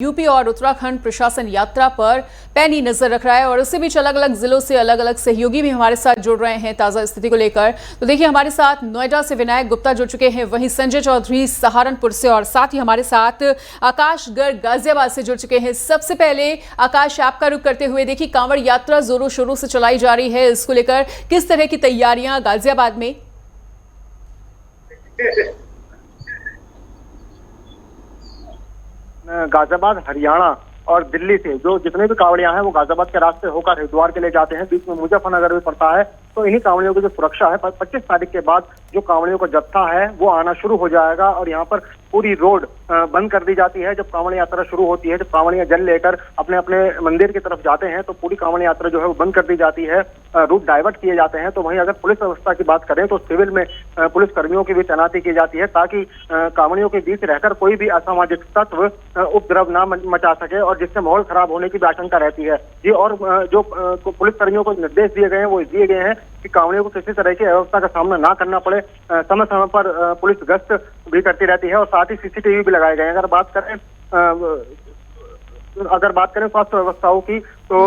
UP और उत्तराखंड प्रशासन यात्रा पर पैनी नजर रख रहा है और उससे बीच अलग अलग जिलों से अलग अलग सहयोगी भी हमारे साथ जुड़ रहे हैं ताजा स्थिति को लेकर। तो देखिए, हमारे साथ नोएडा से विनायक गुप्ता जुड़ चुके हैं, वहीं संजय चौधरी सहारनपुर से और साथ ही हमारे साथ आकाश गर्ग गाजियाबाद से जुड़ चुके हैं। सबसे पहले आकाश, आपका रुख करते हुए, देखिए कांवड़ यात्रा जोरों शोरों से चलाई जा रही है, इसको लेकर किस तरह की तैयारियां गाजियाबाद में? गाजियाबाद, हरियाणा और दिल्ली से जो जितने भी कांवड़ियां हैं वो गाजियाबाद के रास्ते होकर हरिद्वार के लिए जाते हैं। बीच में मुजफ्फरनगर भी पड़ता है। तो इन्हीं कांवड़ियों की जो सुरक्षा है, 25 तारीख के बाद जो कांवड़ियों का जत्था है वो आना शुरू हो जाएगा और यहाँ पर पूरी रोड बंद कर दी जाती है। जब कांवड़ यात्रा शुरू होती है, जब कांवड़ियां जल लेकर अपने अपने मंदिर की तरफ जाते हैं तो पूरी कांवड़ यात्रा जो है वो बंद कर दी जाती है, रूट डाइवर्ट किए जाते हैं। तो वहीं अगर पुलिस व्यवस्था की बात करें तो सिविल में पुलिस कर्मियों की भी तैनाती की जाती है ताकि कांवड़ियों के बीच रहकर कोई भी असामाजिक तत्व उपद्रव ना मचा सके और जिससे माहौल खराब होने की भी आशंका रहती है जी। और जो पुलिस कर्मियों को निर्देश दिए गए हैं वो दिए गए हैं कि कांवड़ियों को किसी तरह की अव्यवस्था का सामना ना करना पड़े। समय समय पर पुलिस गश्त भी करती रहती है और साथ ही सीसीटीवी भी लगाए गए हैं। अगर बात करें स्वास्थ्य व्यवस्थाओं की तो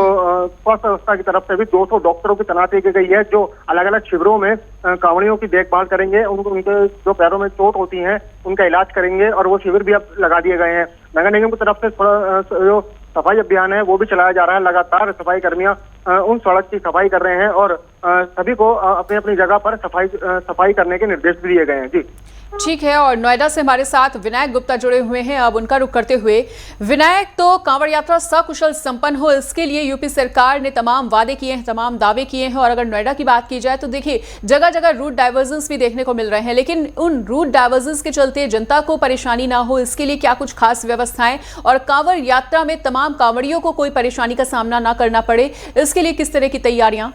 स्वास्थ्य व्यवस्था की तरफ से भी 200 डॉक्टरों की तैनाती की गई है जो अलग अलग शिविरों में कांवड़ियों की देखभाल करेंगे। उनके जो पैरों में चोट होती है उनका इलाज करेंगे और वो शिविर भी अब लगा दिए गए हैं। नगर निगम की तरफ से थोड़ा जो सफाई अभियान है वो भी चलाया जा रहा है। लगातार सफाई कर्मियां उन सड़क की सफाई कर रहे हैं और सभी को अपनी अपनी जगह पर सफाई करने के निर्देश भी दिए गए हैं जी। ठीक है, और नोएडा से हमारे साथ विनायक गुप्ता जुड़े हुए हैं। अब उनका रुख करते हुए, विनायक, तो कांवड़ यात्रा सकुशल संपन्न हो इसके लिए यूपी सरकार ने तमाम वादे किए हैं, तमाम दावे किए हैं। और अगर नोएडा की बात की जाए तो देखिए जगह जगह रूट डाइवर्जन्स भी देखने को मिल रहे हैं, लेकिन उन रूट डाइवर्जन्स के चलते जनता को परेशानी ना हो इसके लिए क्या कुछ खास व्यवस्थाएं और कांवड़ यात्रा में तमाम कांवड़ियों को कोई परेशानी का सामना ना करना पड़े, इसके लिए किस तरह की तैयारियां?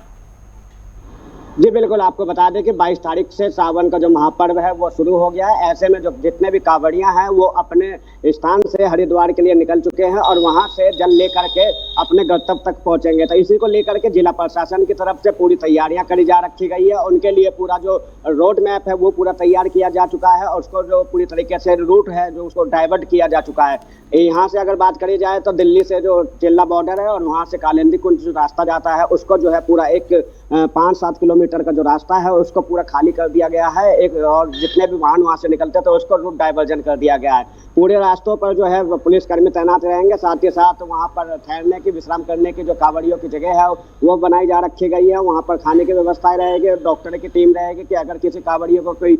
जी बिल्कुल, आपको बता दें कि 22 तारीख से सावन का जो महापर्व है वो शुरू हो गया है। ऐसे में जो जितने भी कांवड़ियां हैं वो अपने स्थान से हरिद्वार के लिए निकल चुके हैं और वहां से जल लेकर के अपने गंतव्य तक पहुंचेंगे। तो इसी को लेकर के जिला प्रशासन की तरफ से पूरी तैयारियां करी जा रखी गई है। उनके लिए पूरा जो रोड मैप है वो पूरा तैयार किया जा चुका है और उसको जो पूरी तरीके से रूट है जो उसको डाइवर्ट किया जा चुका है। यहाँ से अगर बात करी जाए तो दिल्ली से जो चिल्ला बॉर्डर है और वहाँ से कालिंदी कुंज जो रास्ता जाता है उसको जो है पूरा एक 5-7 किलोमीटर का जो रास्ता है उसको पूरा खाली कर दिया गया है। एक और जितने भी वाहन वहाँ से निकलते तो उसको रूट डाइवर्जन कर दिया गया है। पूरे रास्तों पर जो है पुलिसकर्मी तैनात रहेंगे। साथ ही साथ वहाँ पर ठहरने की, विश्राम करने की जो कांवड़ियों की जगह है वो बनाई जा रखी गई है। वहाँ पर खाने की व्यवस्थाएं रहेगी, डॉक्टर की टीम रहेगी कि अगर किसी कांवड़ियों को कोई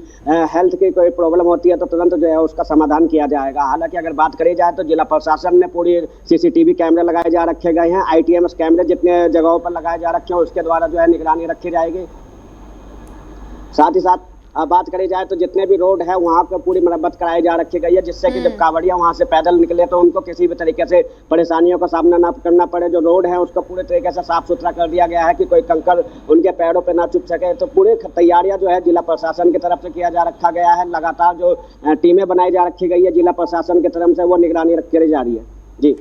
हेल्थ की कोई प्रॉब्लम होती है तो तुरंत जो है उसका समाधान किया जाएगा। हालांकि अगर बात करी जाए तो जिला प्रशासन ने पूरी सीसीटीवी कैमरे लगाए जा रखे गए हैं। ITMS कैमरे जितने जगहों पर लगाए जा रखे हैं उसके द्वारा जो है निगरानी रखी जाएगी। साथ ही साथ बात करी जाए तो जितने भी रोड है वहाँ पर पूरी मरम्मत कराई जा रखी गई है जिससे कि जब कांवड़ियां वहाँ से पैदल निकले तो उनको किसी भी तरीके से परेशानियों का सामना ना करना पड़े। जो रोड है उसको पूरे तरीके से साफ सुथरा कर दिया गया है कि कोई कंकड़ उनके पैरों पे ना चुभ सके। तो पूरी तैयारियां जो है जिला प्रशासन की तरफ से किया जा रखा गया है। लगातार जो टीमें बनाई जा रखी गई है जिला प्रशासन की तरफ से वो निगरानी रखी जा रही है जी।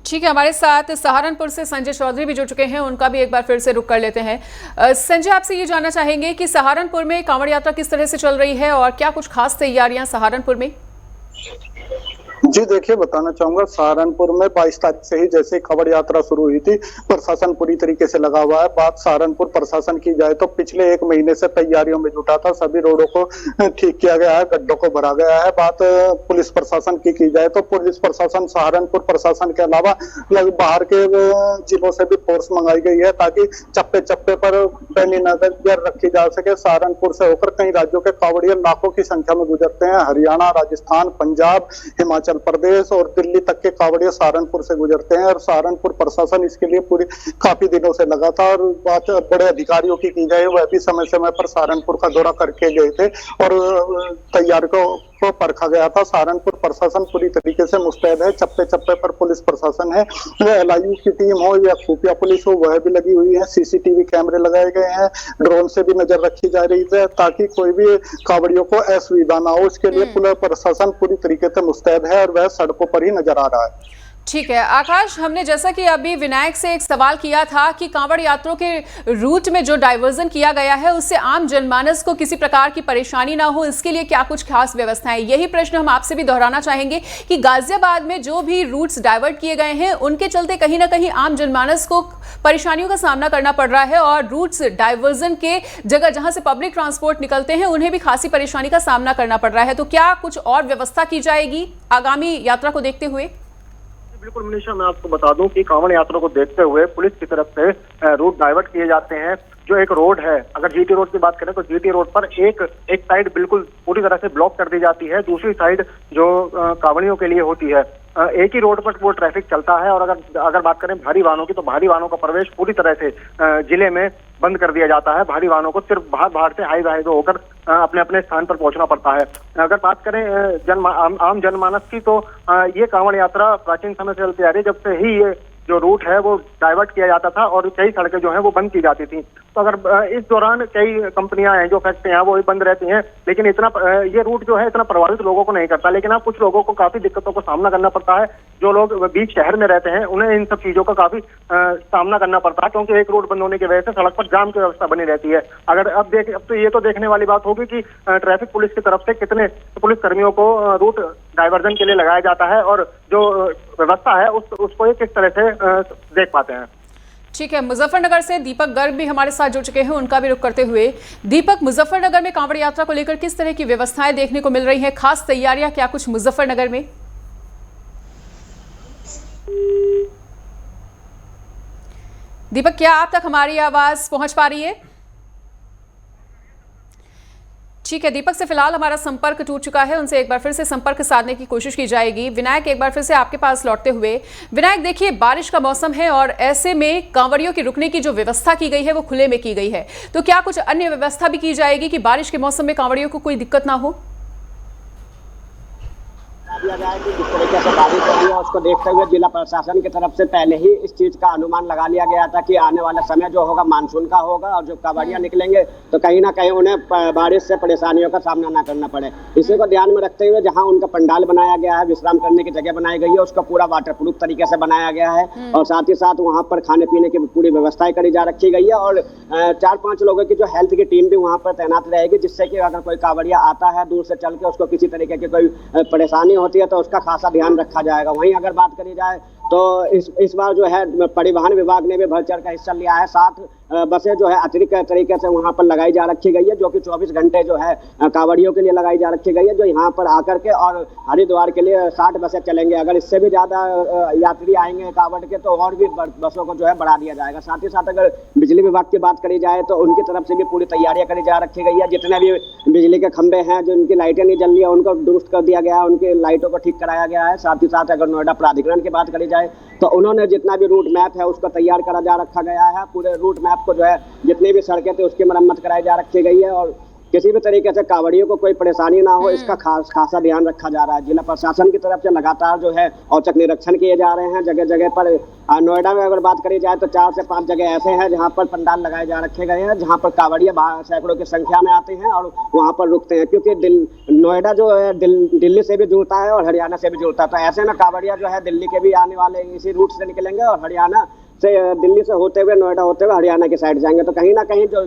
ठीक है, हमारे साथ सहारनपुर से संजय चौधरी भी जुड़ चुके हैं, उनका भी एक बार फिर से रुख कर लेते हैं। संजय, आपसे ये जानना चाहेंगे कि सहारनपुर में कांवड़ यात्रा किस तरह से चल रही है और क्या कुछ खास तैयारियां सहारनपुर में? जी देखिए, बताना चाहूंगा सहारनपुर में 22 तारीख से ही जैसे कांवड़ यात्रा शुरू हुई थी प्रशासन पूरी तरीके से लगा हुआ है। बात सहारनपुर प्रशासन की जाए तो पिछले 1 महीने से तैयारियों में जुटा था। सभी रोडों को ठीक किया गया है, गड्ढों को भरा गया है। बात पुलिस प्रशासन की जाए तो पुलिस प्रशासन सहारनपुर प्रशासन के अलावा बाहर के जिलों से भी फोर्स मंगाई गई है ताकि चप्पे चप्पे पर पैनी नजर रखी जा सके। सहारनपुर से होकर कई राज्यों के कांवड़िये लाखों की संख्या में गुजरते हैं। हरियाणा, राजस्थान, पंजाब, हिमाचल प्रदेश और दिल्ली तक के कांवड़िये सहारनपुर से गुजरते हैं और सहारनपुर प्रशासन इसके लिए पूरी काफी दिनों से लगा था। और बात बड़े अधिकारियों की जाए वह भी समय समय पर सहारनपुर का दौरा करके गए थे और तैयारियों को परखा गया था। सहारनपुर प्रशासन पूरी तरीके से मुस्तैद है। चप्पे चप्पे पर पुलिस प्रशासन है, LIU की टीम हो या खुफिया पुलिस हो वह भी लगी हुई है। CCTV कैमरे लगाए गए हैं, ड्रोन से भी नजर रखी जा रही है ताकि कोई भी कांवड़ियों को असुविधा ना हो। इसके लिए पुलिस प्रशासन पूरी तरीके से मुस्तैद है और वह सड़कों पर ही नजर आ रहा है। ठीक है आकाश, हमने जैसा कि अभी विनायक से एक सवाल किया था कि कांवड़ यात्रियों के रूट में जो डाइवर्जन किया गया है उससे आम जनमानस को किसी प्रकार की परेशानी ना हो, इसके लिए क्या कुछ खास व्यवस्थाएं। यही प्रश्न हम आपसे भी दोहराना चाहेंगे कि गाजियाबाद में जो भी रूट्स डाइवर्ट किए गए हैं उनके चलते कहीं ना कहीं आम जनमानस को परेशानियों का सामना करना पड़ रहा है और रूट्स डाइवर्जन के जगह जहां से पब्लिक ट्रांसपोर्ट निकलते हैं उन्हें भी खासी परेशानी का सामना करना पड़ रहा है। तो क्या कुछ और व्यवस्था की जाएगी आगामी यात्रा को देखते हुए? बिल्कुल मनीषा, मैं आपको बता दूं कि कांवड़ यात्रा को देखते हुए पुलिस की तरफ से रूट डाइवर्ट किए जाते हैं। जो एक रोड है, अगर जीटी रोड की बात करें तो जीटी रोड पर एक साइड बिल्कुल पूरी तरह से ब्लॉक कर दी जाती है, दूसरी साइड जो कांवड़ियों के लिए होती है एक ही रोड पर वो ट्रैफिक चलता है। और अगर बात करें भारी वाहनों की तो भारी वाहनों का प्रवेश पूरी तरह से जिले में बंद कर दिया जाता है। भारी वाहनों को सिर्फ बाहर से हाईवे होकर अपने अपने स्थान पर पहुंचना पड़ता है। अगर बात करें आम जनमानस की तो ये कांवड़ यात्रा प्राचीन समय से चलती आ रही है, जब से ही ये जो रूट है वो डाइवर्ट किया जाता था और कई सड़कें जो हैं वो बंद की जाती थी। तो अगर इस दौरान कई कंपनियां हैं जो फैक्ट्रियां हैं वो भी बंद रहती हैं, लेकिन इतना ये रूट जो है इतना प्रभावित लोगों को नहीं करता। लेकिन हाँ, कुछ लोगों को काफी दिक्कतों का सामना करना पड़ता है। जो लोग बीच शहर में रहते हैं उन्हें इन सब चीजों का काफी सामना करना पड़ता है, क्योंकि एक रोड बंद होने की वजह से सड़क पर जाम की व्यवस्था बनी रहती है। अब तो ये तो देखने वाली बात होगी कि ट्रैफिक पुलिस की तरफ से कितने पुलिस कर्मियों को रूट डाइवर्जन के लिए लगाया जाता है और जो व्यवस्था है उसको ये किस तरह से देख पाते हैं। ठीक है, मुजफ्फरनगर से दीपक गर्ग भी हमारे साथ जुड़ चुके हैं, उनका भी रुख करते हुए दीपक, मुजफ्फरनगर में कांवड़ यात्रा को लेकर किस तरह की व्यवस्थाएं देखने को मिल रही हैं, खास तैयारियां क्या कुछ मुजफ्फरनगर में? दीपक, क्या आप तक हमारी आवाज पहुंच पा रही है? ठीक है, दीपक से फिलहाल हमारा संपर्क टूट चुका है, उनसे एक बार फिर से संपर्क साधने की कोशिश की जाएगी। विनायक, एक बार फिर से आपके पास लौटते हुए, विनायक देखिए बारिश का मौसम है और ऐसे में कांवड़ियों की रुकने की जो व्यवस्था की गई है वो खुले में की गई है, तो क्या कुछ अन्य व्यवस्था भी की जाएगी कि बारिश के मौसम में कांवड़ियों को कोई दिक्कत ना हो? दिया जाए कि जिस तरीके से बारिश हो रही है उसको देखते हुए जिला प्रशासन की तरफ से पहले ही इस चीज का अनुमान लगा लिया गया था कि आने वाला समय जो होगा मानसून का होगा और जो कांवड़ियां निकलेंगे तो कहीं ना कहीं उन्हें बारिश से परेशानियों का सामना ना करना पड़े। इसी को ध्यान में रखते हुए जहां उनका पंडाल बनाया गया है, विश्राम करने की जगह बनाई गई है, उसको पूरा वाटरप्रूफ तरीके से बनाया गया है और साथ ही साथ वहाँ पर खाने पीने की पूरी व्यवस्थाएं करी जा रखी गई है और 4-5 लोगों की जो हेल्थ की टीम भी वहाँ पर तैनात रहेगी, जिससे कि अगर कोई कांवड़िया आता है दूर से चल के उसको किसी तरीके की कोई परेशानी होती है तो उसका खासा ध्यान रखा जाएगा। वहीं अगर बात करी जाए तो इस बार जो है परिवहन विभाग ने भी बढ़ चढ़ का हिस्सा लिया है। 7 बसें जो है अतिरिक्त तरीके से वहां पर लगाई जा रखी गई है, जो कि 24 घंटे जो है कांवड़ियों के लिए लगाई जा रखी गई है, जो यहाँ पर आकर के और हरिद्वार के लिए 60 बसें चलेंगे। अगर इससे भी ज्यादा यात्री आएंगे कांवड़ के तो और भी बसों को जो है बढ़ा दिया जाएगा। साथ ही साथ अगर बिजली विभाग की बात करी जाए तो उनकी तरफ से भी पूरी तैयारियां करी जा रखी गई है। जितने भी बिजली के खंभे हैं जो उनकी लाइटें नहीं जल रही है उनको दुरुस्त कर दिया गया है, उनकी लाइटों को ठीक कराया गया है। साथ ही साथ अगर नोएडा प्राधिकरण की बात करी जाए तो उन्होंने जितना भी रूट मैप है उसको तैयार करा जा रखा गया है। पूरे रूट मैप को जो है जितनी भी सड़कें थी उसकी मरम्मत कराई जा रखी गई है और किसी भी तरीके से कांवड़ियों को कोई परेशानी ना हो इसका खासा ध्यान रखा जा रहा है। जिला प्रशासन की तरफ से लगातार जो है औचक निरीक्षण किए जा रहे हैं जगह जगह पर। नोएडा में अगर बात करी जाए तो 4 से 5 जगह ऐसे हैं जहां पर पंडाल लगाए जा रखे गए हैं, जहां पर कांवड़िया सैकड़ों की संख्या में आते हैं और वहां पर रुकते हैं, क्योंकि नोएडा जो है दिल्ली से भी जुड़ता है और हरियाणा से भी जुड़ता है। तो ऐसे में कांवड़िया जो है दिल्ली के भी आने वाले इसी रूट से निकलेंगे और हरियाणा से दिल्ली से होते हुए नोएडा होते हुए हरियाणा की साइड जाएंगे। तो कहीं ना कहीं जो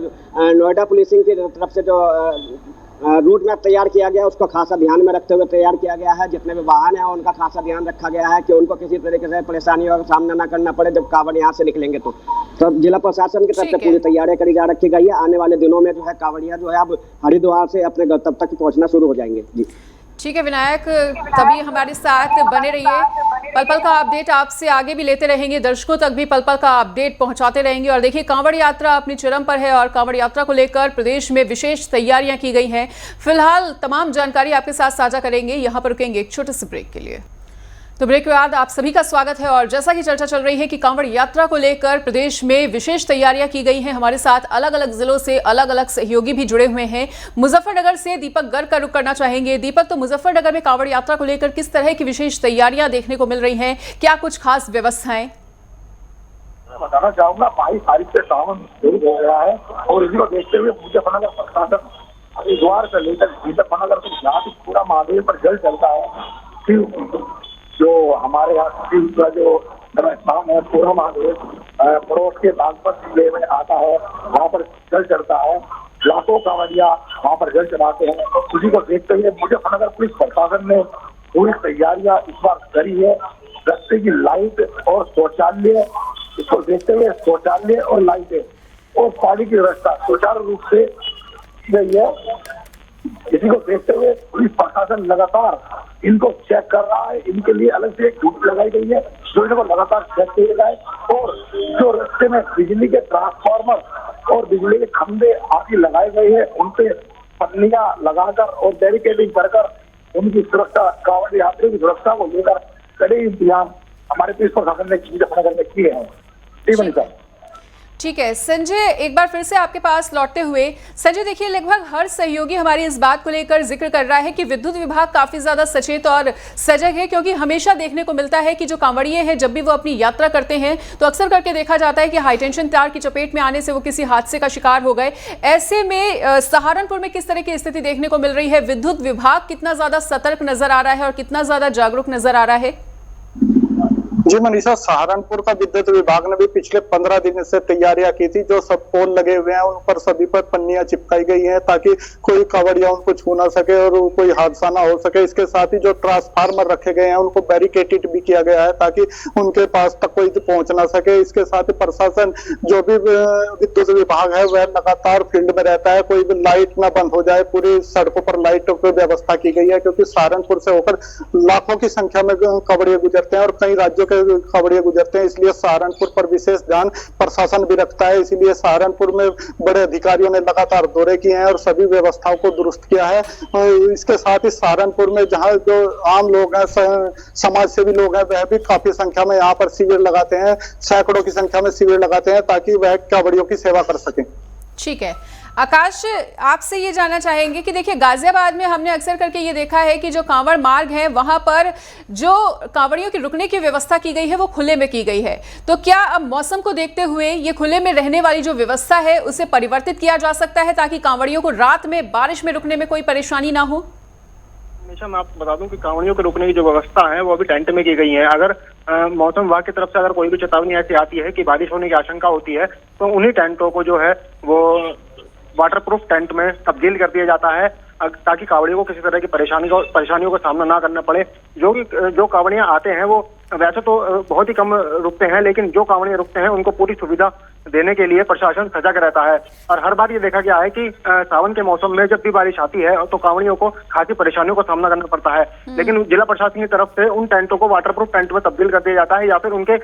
नोएडा पुलिसिंग की तरफ से जो रूट मैप तैयार किया गया उसको खासा ध्यान में रखते हुए तैयार किया गया है। जितने भी वाहन हैं उनका खासा ध्यान रखा गया है कि उनको किसी तरीके से परेशानियों का सामना ना करना पड़े जब कांवड़ यहाँ से निकलेंगे। तो जिला प्रशासन की तरफ से पूरी तैयारियां करी जा रखी गई है। आने वाले दिनों में जो है कांवड़िया जो है अब हरिद्वार से अपने गंतव्य तक पहुंचना शुरू हो जाएंगे। जी ठीक है विनायक, तभी हमारे साथ बने रहिए, पल पल का अपडेट आपसे आगे भी लेते रहेंगे, दर्शकों तक भी पल पल का अपडेट पहुंचाते रहेंगे। और देखिए कांवड़ यात्रा अपनी चरम पर है और कांवड़ यात्रा को लेकर प्रदेश में विशेष तैयारियां की गई हैं। फिलहाल तमाम जानकारी आपके साथ साझा करेंगे, यहाँ पर रुकेंगे एक छोटे से ब्रेक के लिए। तो ब्रेक के बाद आप सभी का स्वागत है और जैसा कि चर्चा चल रही है कि कांवड़ यात्रा को लेकर प्रदेश में विशेष तैयारियां की गई हैं, हमारे साथ अलग अलग जिलों से अलग अलग सहयोगी भी जुड़े हुए हैं। मुजफ्फरनगर से दीपक गर्ग का रुख करना चाहेंगे। दीपक, तो मुजफ्फरनगर में कांवड़ यात्रा को लेकर किस तरह की विशेष तैयारियां देखने को मिल रही हैं, क्या कुछ खास व्यवस्थाएं? बताना चाहूंगा 22 तारीख से सावन शुरू हो गया है और इसी को देखते हुए मुजफ्फरनगर प्रशासन हरिद्वार से लेकर मुजफ्फरनगर तक जहाँ भी पूरा महादेव पर जल चलता है, जो हमारे यहाँ का जो स्थान है पूरा महादेव पड़ोस के बागपत जिले में आता है, वहाँ पर जल चढ़ता है, लाखों कांवड़िया वहाँ पर जल चढ़ाते हैं। उसी को देखते हुए मुजफ्फरनगर पुलिस प्रशासन ने पूरी तैयारियां इस बार करी है। रस्ते की लाइट और शौचालय, इसको देखते हुए शौचालय और लाइटें और पानी की व्यवस्था सुचारू रूप से की गई है। इसी को देखते हुए पुलिस प्रशासन लगातार इनको चेक कर रहा है। इनके लिए अलग से एक ड्यूटी लगाई गई है जो इनको लगातार चेक किए जाए, और जो रास्ते में बिजली के ट्रांसफार्मर और बिजली के खंभे आदि लगाए गए हैं उन पे पन्नियां लगाकर और बैरिकेडिंग कर उनकी सुरक्षा, कांवड़ यात्रियों की सुरक्षा को लेकर कड़े इंतजाम हमारे पुलिस प्रशासन ने मुजफ्फरनगर में किए हैं। ठीक है संजय, एक बार फिर से आपके पास लौटते हुए, संजय देखिए लगभग हर सहयोगी हमारी इस बात को लेकर जिक्र कर रहा है कि विद्युत विभाग काफी ज्यादा सचेत और सजग है, क्योंकि हमेशा देखने को मिलता है कि जो कांवड़िए हैं जब भी वो अपनी यात्रा करते हैं तो अक्सर करके देखा जाता है कि हाई टेंशन तार की चपेट में आने से वो किसी हादसे का शिकार हो गए। ऐसे में सहारनपुर में किस तरह की स्थिति देखने को मिल रही है? विद्युत विभाग कितना ज्यादा सतर्क नजर आ रहा है और कितना ज्यादा जागरूक नजर आ रहा है? जी मनीषा, सहारनपुर का विद्युत विभाग ने भी पिछले 15 दिन से तैयारियां की थी। जो सब पोल लगे हुए हैं उन पर सभी पर पन्नियां चिपकाई गई हैं ताकि कोई कांवड़िया उनको छू ना सके और कोई हादसा ना हो सके। इसके साथ ही जो ट्रांसफार्मर रखे गए हैं उनको बैरिकेटेड भी किया गया है ताकि उनके पास तक कोई पहुंच ना सके। इसके साथ ही प्रशासन, जो भी विद्युत विभाग है वह लगातार फील्ड में रहता है, कोई भी लाइट ना बंद हो जाए। पूरी सड़कों पर लाइटों की व्यवस्था की गई है क्योंकि सहारनपुर से होकर लाखों की संख्या में कांवड़िए गुजरते हैं और कई राज्यों कांवड़िए गुजरते हैं, इसलिए सहारनपुर पर विशेष ध्यान प्रशासन भी रखता है। इसीलिए सहारनपुर में बड़े अधिकारियों ने लगातार दौरे किए हैं और सभी व्यवस्थाओं को दुरुस्त किया है। इसके साथ ही सहारनपुर में जहां जो आम लोग हैं, समाज सेवी लोग हैं, वह भी काफी संख्या में यहाँ पर शिविर लगाते हैं, सैकड़ों की संख्या में शिविर लगाते हैं ताकि वह कांवड़ियों की सेवा कर सकें। ठीक है आकाश, आपसे ये जानना चाहेंगे कि देखिए गाजियाबाद में हमने अक्सर करके ये देखा है कि जो कांवड़ मार्ग है वहां पर जो कांवड़ियों की रुकने की व्यवस्था की गई है वो खुले में की गई है, तो क्या अब मौसम को देखते हुए ये खुले में रहने वाली जो व्यवस्था है उसे परिवर्तित किया जा सकता है ताकि कांवड़ियों को रात में बारिश में रुकने में कोई परेशानी ना हो? हमेशा मैं आपको बता दूं कि कांवड़ियों के रुकने की जो व्यवस्था है वो अभी टेंट में की गई है। अगर मौसम विभाग की तरफ से अगर कोई भी चेतावनी ऐसी आती है कि बारिश होने की आशंका होती है तो उन्हीं टेंटों को जो है वो वाटरप्रूफ टेंट में तब्दील कर दिया जाता है ताकि कांवड़ियों को किसी तरह की परेशानियों का सामना ना करना पड़े। जो कांवड़ियां आते हैं वो वैसे तो बहुत ही कम रुकते हैं, लेकिन जो कांवड़ियां रुकते हैं उनको पूरी सुविधा देने के लिए प्रशासन सजग रहता है। और हर बार ये देखा गया है कि सावन के मौसम में जब भी बारिश आती है तो कांवड़ियों को खासी परेशानियों का सामना करना पड़ता है, लेकिन जिला प्रशासन की तरफ से उन टेंटों को वाटरप्रूफ टेंट में तब्दील कर दिया जाता है या फिर उनके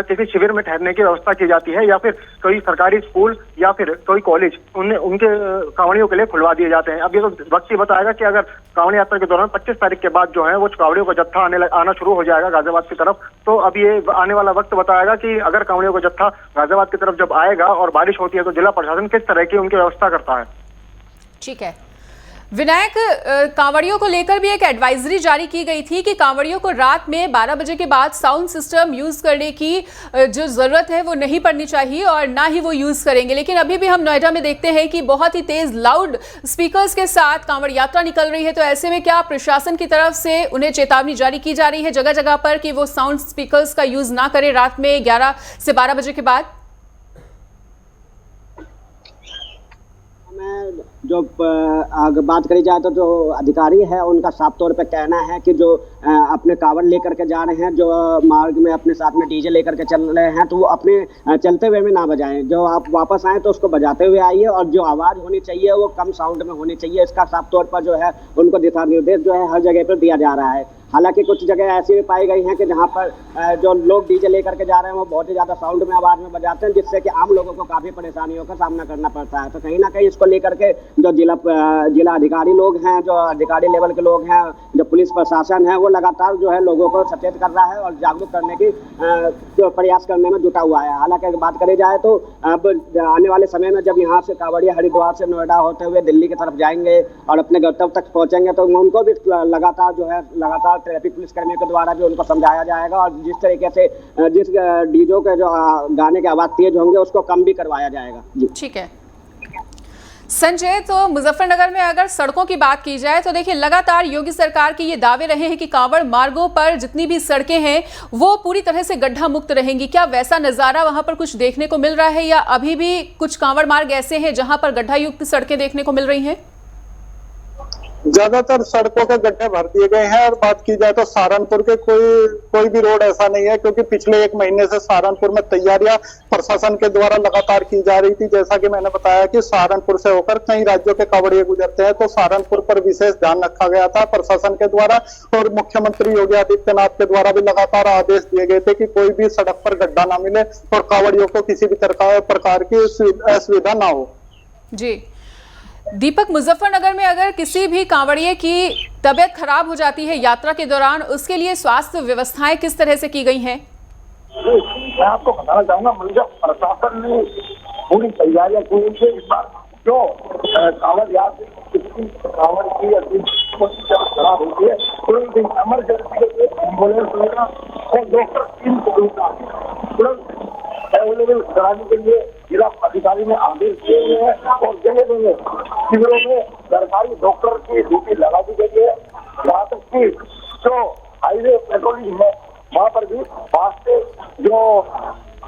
किसी शिविर में ठहरने की व्यवस्था की जाती है या फिर कोई सरकारी स्कूल या फिर कोई कॉलेज उनके कांवड़ियों के लिए खुलवा दिए जाते हैं। अब ये तो वक्त ही बताएगा कि अगर कांवड़ यात्रा के दौरान 25 तारीख के बाद जो है वो कांवड़ियों का जत्था आना शुरू हो जाएगा गाजियाबाद की तरफ, तो अब ये आने वाला वक्त बताएगा कि अगर कांवड़ियों का जत्था गाजियाबाद की तरफ जब आएगा और बारिश होती है तो जिला प्रशासन किस तरह की उनकी व्यवस्था करता है। ठीक है विनायक, कांवड़ियों को लेकर भी एक एडवाइजरी जारी की गई थी कि कांवड़ियों को रात में 12 बजे के बाद साउंड सिस्टम यूज करने की जो जरूरत है वो नहीं पड़नी चाहिए और ना ही वो यूज करेंगे, लेकिन अभी भी हम नोएडा में देखते हैं कि बहुत ही तेज लाउड स्पीकर्स के साथ कांवड़ यात्रा निकल रही है। तो ऐसे में क्या प्रशासन की तरफ से उन्हें चेतावनी जारी की जा रही है जगह जगह पर कि वो साउंड स्पीकर्स का यूज ना करें रात में 11 से 12 बजे के बाद? जो बात करी जाए तो जो अधिकारी है उनका साफ तौर पे कहना है कि जो अपने कांवड़ लेकर के जा रहे हैं, जो मार्ग में अपने साथ में डीजे लेकर के चल रहे हैं, तो वो अपने चलते हुए में ना बजाएं। जो आप वापस आए तो उसको बजाते हुए आइए और जो आवाज़ होनी चाहिए वो कम साउंड में होनी चाहिए। इसका साफ तौर पर जो है उनको दिशा निर्देश जो है हर जगह पर दिया जा रहा है। हालांकि कुछ जगह ऐसी भी पाई गई हैं कि जहां पर जो लोग डीजे लेकर के जा रहे हैं वो बहुत ही ज़्यादा साउंड में आवाज़ में बजाते हैं, जिससे कि आम लोगों को काफ़ी परेशानियों का सामना करना पड़ता है। तो कहीं ना कहीं इसको लेकर के जो जिला अधिकारी लोग हैं, जो अधिकारी लेवल के लोग हैं, जो पुलिस प्रशासन है, वो लगातार जो है लोगों को सचेत कर रहा है और जागरूक करने की प्रयास करने में जुटा हुआ है। हालांकि अगर बात करी जाए तो अब आने वाले समय में जब यहाँ से कांवड़िया हरिद्वार से नोएडा होते हुए दिल्ली की तरफ जाएंगे और अपने गंतव्य तक पहुँचेंगे तो उनको भी लगातार ट्रैफिक पुलिस कर्मियों के द्वारा भी उनको समझाया जाएगा और जिस तरीके से जिस डीजो के जो गाने की आवाज़ तेज होंगे उसको कम भी करवाया जाएगा। ठीक है संजय, तो मुजफ्फरनगर में अगर सड़कों की बात की जाए तो देखिए लगातार योगी सरकार के ये दावे रहे हैं कि कांवड़ मार्गों पर जितनी भी सड़कें हैं वो पूरी तरह से गड्ढा मुक्त रहेंगी। क्या वैसा नजारा वहां पर कुछ देखने को मिल रहा है या अभी भी कुछ कांवड़ मार्ग ऐसे हैं जहां पर गड्ढा युक्त सड़कें देखने को मिल रही हैं? ज्यादातर सड़कों के गड्ढे भर दिए गए हैं। और बात की जाए तो सहारनपुर के कोई भी रोड ऐसा नहीं है, क्योंकि पिछले 1 महीने से सहारनपुर में तैयारियां प्रशासन के द्वारा लगातार की जा रही थी। जैसा कि मैंने बताया कि सहारनपुर से होकर कई राज्यों के कांवड़िए गुजरते हैं, तो सहारनपुर पर विशेष ध्यान रखा गया था प्रशासन के द्वारा। और मुख्यमंत्री योगी आदित्यनाथ के द्वारा भी लगातार आदेश दिए गए थे कि कोई भी सड़क पर गड्ढा ना मिले और कांवड़ियों को किसी भी प्रकार की असुविधा ना हो। जी दीपक, मुजफ्फरनगर में अगर किसी भी कांवड़िए की तबीयत खराब हो जाती है यात्रा के दौरान, उसके लिए स्वास्थ्य व्यवस्थाएं किस तरह से की गई हैं? मैं आपको बताना चाहूंगा, मुजफ्फर प्रशासन ने पूरी तैयारियां की है। इस बार जो कांवड़ यात्री कांवड़ की खराब होती है तो इमरजेंसी के लिए एम्बुलेंस लेगा और डॉक्टर टीम को तुरंत अवेलेबल कराने के लिए जिला अधिकारी ने आदेश दिए हुए हैं और जगह जगह शिविरों में सरकारी डॉक्टर की ड्यूटी लगा दी गई है। यहाँ तक कि जो हाईवे पेट्रोलिंग है वहाँ पर भी फास्ट जो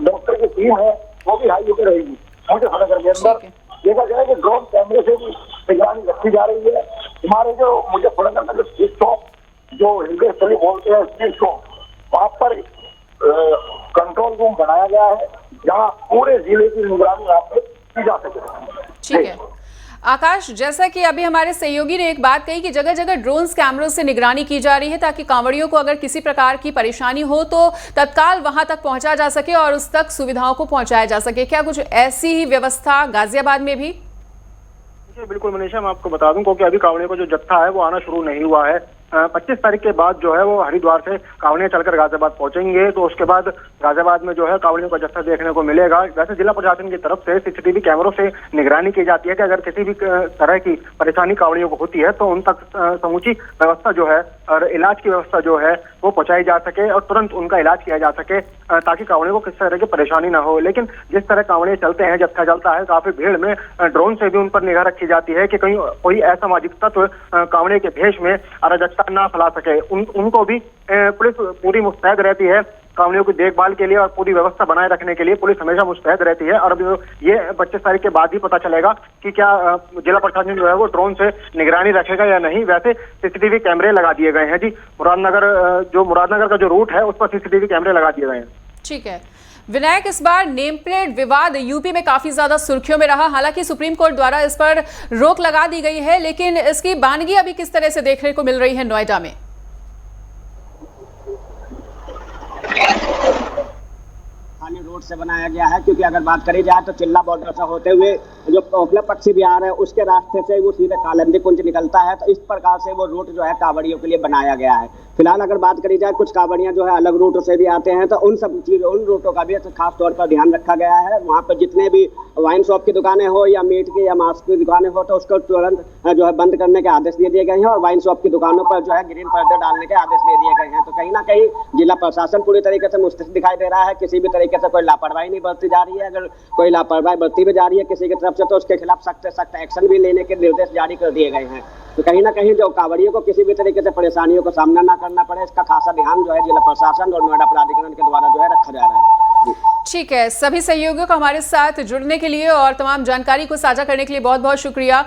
डॉक्टर की टीम है वो भी हाईवे पे रहेगी। मुजफ्फरनगर के अंदर देखा जाए कि ड्रोन कैमरे से भी निगरानी रखी जा रही है। हमारे जो मुजफ्फरनगर का जो स्ट्रीट शॉप जो हिंदुस्तानी बोलते हैं स्ट्रीट शॉप, वहाँ पर कंट्रोल रूम बनाया गया है जहाँ पूरे जिले की निगरानी यहाँ पे की जा सके। ठीक है आकाश, जैसा कि अभी हमारे सहयोगी ने एक बात कही कि जगह जगह ड्रोन्स कैमरों से निगरानी की जा रही है ताकि कांवड़ियों को अगर किसी प्रकार की परेशानी हो तो तत्काल वहां तक पहुंचा जा सके और उस तक सुविधाओं को पहुंचाया जा सके। क्या कुछ ऐसी ही व्यवस्था गाजियाबाद में भी? बिल्कुल मनीषा, मैं आपको बता दूं क्योंकि अभी कांवड़ियों का जो जत्था है वो आना शुरू नहीं हुआ है। 25 तारीख के बाद जो है वो हरिद्वार से कांवड़ियां चलकर गाजियाबाद पहुंचेंगे, तो उसके बाद गाजियाबाद में जो है कांवड़ियों का जत्था देखने को मिलेगा। वैसे जिला प्रशासन की तरफ से सीसीटीवी कैमरों से निगरानी की जाती है कि अगर किसी भी तरह की परेशानी कांवड़ियों को होती है तो उन तक समूची व्यवस्था जो है और इलाज की व्यवस्था जो है वो पहुंचाई जा सके और तुरंत उनका इलाज किया जा सके ताकि कांवड़ियों को किसी तरह की परेशानी ना हो। लेकिन जिस तरह कांवड़ियां चलते हैं, जत्था चलता है, काफी भीड़ में ड्रोन से भी उन पर निगाह रखी जाती है कि कहीं कोई असामाजिक तत्व कांवड़े के भेष में अराजकता ना फैला सके। उनको भी पुलिस पूरी मुस्तैद रहती है कांवड़ियों की देखभाल के लिए और पूरी व्यवस्था बनाए रखने के लिए पुलिस हमेशा मुस्तैद रहती है। और ये 25 तारीख के बाद ही पता चलेगा कि क्या जिला प्रशासन जो है वो ड्रोन से निगरानी रखेगा या नहीं। वैसे सीसीटीवी कैमरे लगा दिए गए हैं जी। मुरादनगर का जो रूट है उस पर सीसीटीवी कैमरे लगा दिए गए हैं। ठीक है विनायक, इस बार नेम प्लेट विवाद यूपी में काफी ज्यादा सुर्खियों में रहा। हालांकि सुप्रीम कोर्ट द्वारा इस पर रोक लगा दी गई है, लेकिन इसकी बानगी अभी किस तरह से देखने को मिल रही है नोएडा में? रोड से बनाया गया है, क्योंकि अगर बात करी जाए तो चिल्ला बॉर्डर से होते हुए जो कोकला पक्षी बिहार है उसके रास्ते से वो सीधे कालिंदी कुंज निकलता है। तो इस प्रकार से वो रूट जो है कांवड़ियों के लिए बनाया गया है। फिलहाल अगर बात करी जाए कुछ कांवड़ियां जो है अलग रूटों से भी आते हैं, तो उन रूटों का भी खास तौर पर ध्यान रखा गया है। वहाँ पर जितने भी वाइन शॉप की दुकानें हो या मीट की या मांस की दुकानें हो तो उसको तुरंत जो है बंद करने के आदेश दे दिए गए हैं और वाइन शॉप की दुकानों पर जो है ग्रीन पर्दे डालने के आदेश दे दिए गए हैं। तो कहीं ना कहीं जिला प्रशासन पूरी तरीके से मुस्तैद दिखाई दे रहा है। किसी भी तरीके से कोई लापरवाही नहीं बरती जा रही है। अगर कोई लापरवाही बरती भी जा रही है किसी की तरफ से तो उसके खिलाफ सख्त एक्शन भी लेने के निर्देश जारी कर दिए गए हैं। तो कहीं ना कहीं जो कांवड़ियों को किसी भी तरीके से परेशानियों का सामना ना करना पड़े, इसका खासा ध्यान जो है जिला प्रशासन और नोएडा प्राधिकरण के द्वारा जो है रखा जा रहा है। ठीक है, सभी सहयोगियों को हमारे साथ जुड़ने के लिए और तमाम जानकारी को साझा करने के लिए बहुत बहुत शुक्रिया।